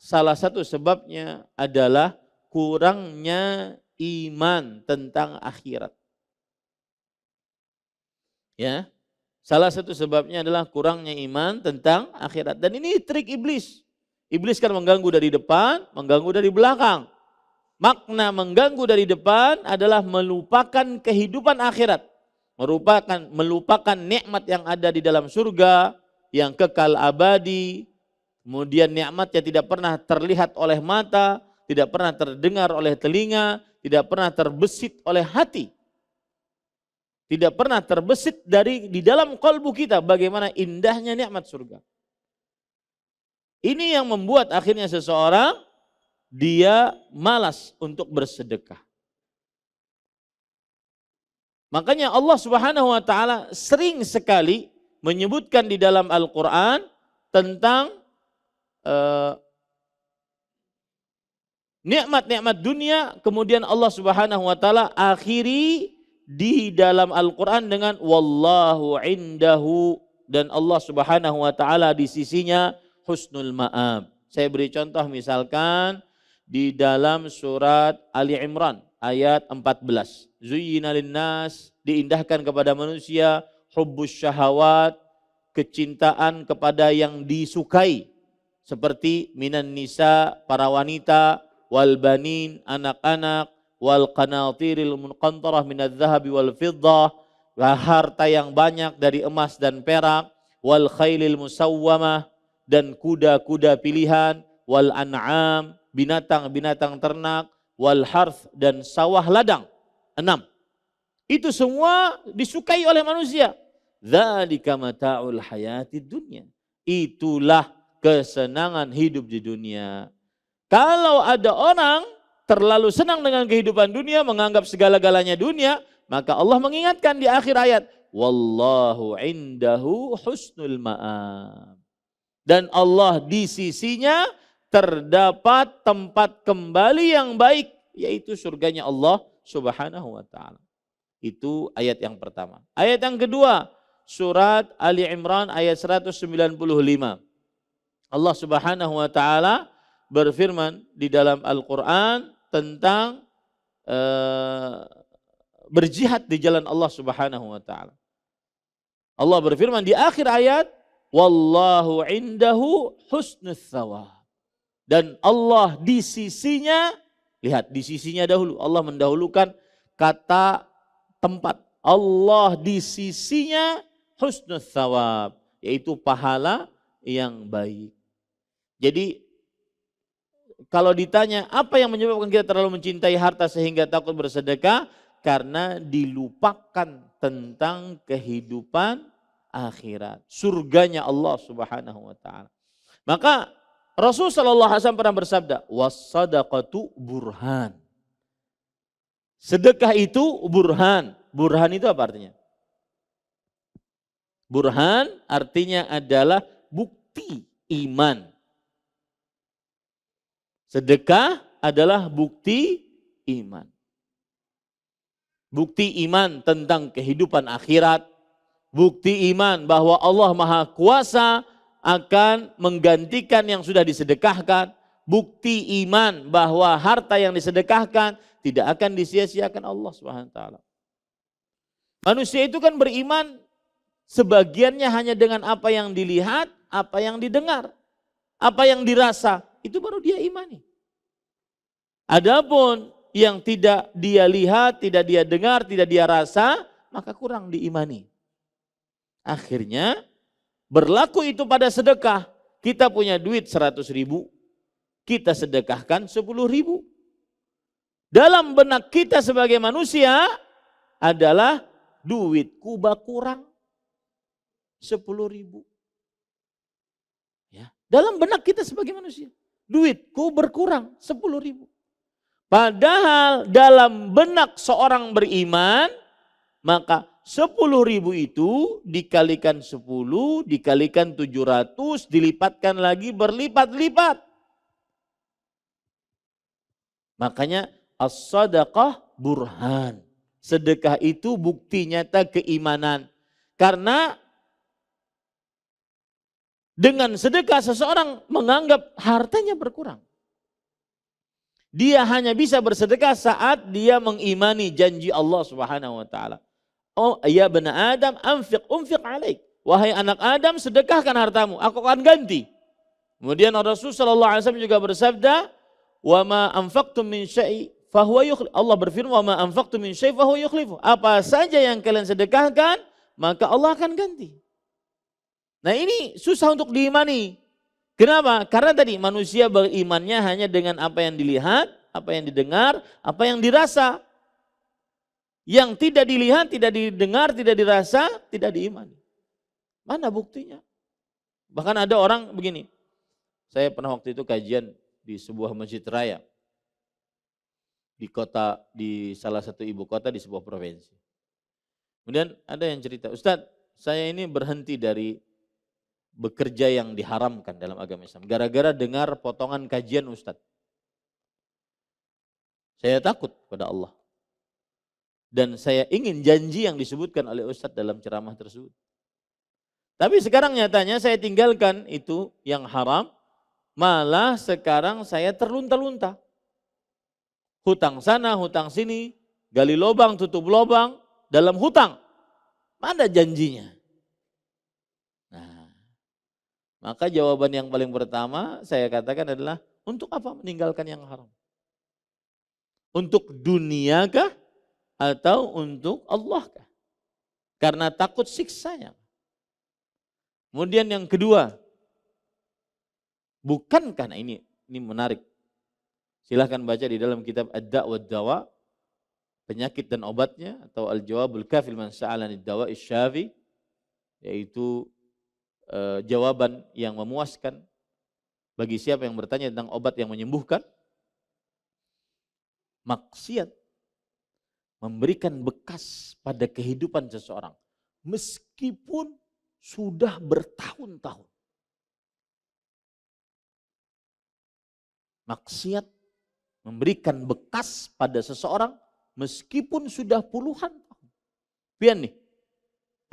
salah satu sebabnya adalah kurangnya iman tentang akhirat. Ya. Salah satu sebabnya adalah kurangnya iman tentang akhirat. Dan ini trik iblis. Iblis kan mengganggu dari depan, mengganggu dari belakang. Makna mengganggu dari depan adalah melupakan kehidupan akhirat. Melupakan nikmat yang ada di dalam surga, yang kekal abadi. Kemudian nikmatnya tidak pernah terlihat oleh mata, tidak pernah terdengar oleh telinga, tidak pernah terbesit oleh hati. Tidak pernah terbesit di dalam kalbu kita bagaimana indahnya nikmat surga. Ini yang membuat akhirnya seseorang dia malas untuk bersedekah. Makanya Allah Subhanahu wa taala sering sekali menyebutkan di dalam Al-Qur'an tentang nikmat-nikmat dunia, kemudian Allah Subhanahu wa taala akhiri di dalam Al-Qur'an dengan wallahu indahu, dan Allah Subhanahu wa taala di sisinya husnul ma'ab. Saya beri contoh misalkan di dalam surat Ali Imran ayat 14. Zuyyina linnas, diindahkan kepada manusia, hubbus syahawat, kecintaan kepada yang disukai, seperti minan nisa, para wanita, wal banin, anak-anak, wal qanatiril munqantarah minadz zahabi wal fiddah, harta yang banyak dari emas dan perak, wal khailil musawwamah, dan kuda-kuda pilihan, wal an'am, binatang-binatang ternak, wal harth, dan sawah ladang. 6. Itu semua disukai oleh manusia. Dzalika mata'ul hayatid dunya. Itulah kesenangan hidup di dunia. Kalau ada orang terlalu senang dengan kehidupan dunia, menganggap segala-galanya dunia, maka Allah mengingatkan di akhir ayat, wallahu indahu husnul ma'ab. Dan Allah di sisinya terdapat tempat kembali yang baik, yaitu surganya Allah Subhanahu wa taala. Itu ayat yang pertama. Ayat yang kedua, surat Ali Imran ayat 195. Allah Subhanahu wa taala berfirman di dalam Al-Qur'an tentang berjihad di jalan Allah Subhanahu wa taala. Allah berfirman di akhir ayat, wallahu indahu husnus tsawab. Dan Allah di sisinya, lihat di sisinya dahulu, Allah mendahulukan kata tempat. Allah di sisinya husnus tsawab, yaitu pahala yang baik. Jadi kalau ditanya apa yang menyebabkan kita terlalu mencintai harta sehingga takut bersedekah, karena dilupakan tentang kehidupan akhirat, surganya Allah Subhanahu wa taala. Maka Rasul sallallahu alaihi wasallam pernah bersabda, was-shadaqatu burhan. Sedekah itu burhan. Burhan itu apa artinya? Burhan artinya adalah bukti iman. Sedekah adalah bukti iman. Bukti iman tentang kehidupan akhirat. Bukti iman bahwa Allah Maha Kuasa akan menggantikan yang sudah disedekahkan. Bukti iman bahwa harta yang disedekahkan tidak akan disia-siakan Allah Subhanahu wa taala. Manusia itu kan beriman sebagiannya hanya dengan apa yang dilihat, apa yang didengar, apa yang dirasa, itu baru dia imani. Adapun yang tidak dia lihat, tidak dia dengar, tidak dia rasa, maka kurang diimani. Akhirnya berlaku itu pada sedekah. Kita punya duit 100.000, kita sedekahkan 10.000. Dalam benak kita sebagai manusia adalah duitku berkurang 10.000. Ya, dalam benak kita sebagai manusia, duitku berkurang 10.000. Padahal dalam benak seorang beriman, maka 10.000 itu dikalikan 10, dikalikan 700, dilipatkan lagi berlipat-lipat. Makanya as-sadaqah burhan. Sedekah itu bukti nyata keimanan. Karena Dengan sedekah seseorang menganggap hartanya berkurang. Dia hanya bisa bersedekah saat dia mengimani janji Allah Subhanahu wa taala. Oh ya bani Adam anfiq alaik. Wahai anak Adam, sedekahkan hartamu, aku akan ganti. Kemudian Rasul sallallahu alaihi wasallam juga bersabda, "Wa ma anfaqtum min syai' fahuwa yukhlif." Allah berfirman, "Wa ma anfaqtum min syai' fahuwa yukhlifu." Apa saja yang kalian sedekahkan, maka Allah akan ganti. Nah, ini susah untuk diimani. Kenapa? Karena tadi manusia berimannya hanya dengan apa yang dilihat, apa yang didengar, apa yang dirasa. Yang tidak dilihat, tidak didengar, tidak dirasa, tidak diimani. Mana buktinya? Bahkan ada orang begini. Saya pernah waktu itu kajian di sebuah masjid raya. Di salah satu ibu kota di sebuah provinsi. Kemudian ada yang cerita, "Ustadz, saya ini berhenti dari bekerja yang diharamkan dalam agama Islam. Gara-gara dengar potongan kajian Ustadz. Saya takut pada Allah. Dan saya ingin janji yang disebutkan oleh Ustadz dalam ceramah tersebut. Tapi sekarang nyatanya saya tinggalkan itu yang haram, malah sekarang saya terlunta-lunta. Hutang sana, hutang sini, gali lubang, tutup lubang, dalam hutang. Mana janjinya? Maka jawaban yang paling pertama saya katakan adalah, untuk apa meninggalkan yang haram? Untuk dunia kah? Atau untuk Allah kah? Karena takut siksanya. Kemudian yang kedua, bukankah, nah ini menarik. Silahkan baca di dalam kitab Ad-Da' wa Dawa, penyakit dan obatnya, atau Al-Jawabul Kafil Man Sa'alani Dawa Isyafi, yaitu jawaban yang memuaskan bagi siapa yang bertanya tentang obat yang menyembuhkan. Maksiat memberikan bekas pada kehidupan seseorang meskipun sudah bertahun-tahun. Maksiat memberikan bekas pada seseorang meskipun sudah puluhan tahun. Pian nih,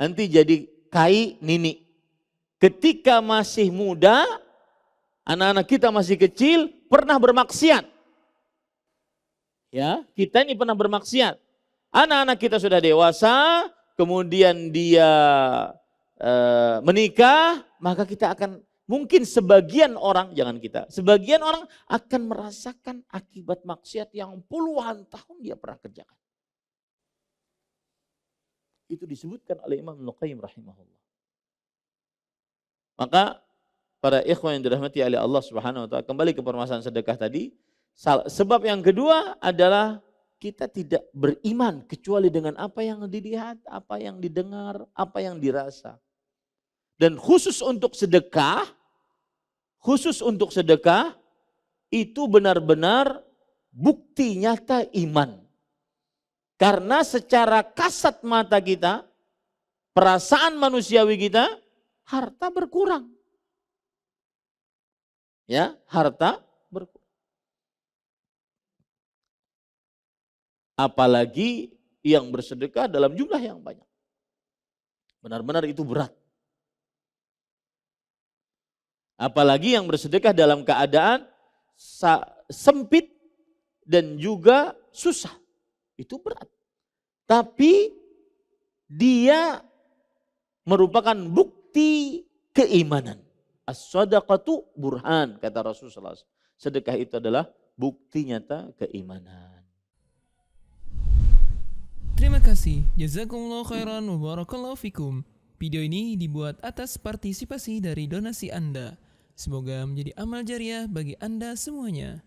nanti jadi kai nini. Ketika masih muda, anak-anak kita masih kecil, pernah bermaksiat. Ya, kita ini pernah bermaksiat. Anak-anak kita sudah dewasa, kemudian dia menikah, maka kita akan, mungkin sebagian orang, jangan kita, sebagian orang akan merasakan akibat maksiat yang puluhan tahun dia pernah kerjakan. Itu disebutkan oleh Imam Ibnu Qayyim rahimahullah. Maka para ikhwan yang dirahmati oleh Allah Subhanahu wa taala, kembali ke permasalahan sedekah tadi, sebab yang kedua adalah kita tidak beriman kecuali dengan apa yang dilihat, apa yang didengar, apa yang dirasa. Dan khusus untuk sedekah itu benar-benar bukti nyata iman. Karena secara kasat mata kita, perasaan manusiawi kita, harta berkurang. Ya, harta berkurang. Apalagi yang bersedekah dalam jumlah yang banyak. Benar-benar itu berat. Apalagi yang bersedekah dalam keadaan sempit dan juga susah. Itu berat. Tapi dia merupakan bukti keimanan. As-sadaqatu burhan, kata Rasulullah SAW. Sedekah itu adalah bukti nyata keimanan. Terima kasih. Jazakumullah khairan wa barakallahu fikum. Video ini dibuat atas partisipasi dari donasi Anda. Semoga menjadi amal jariah bagi Anda semuanya.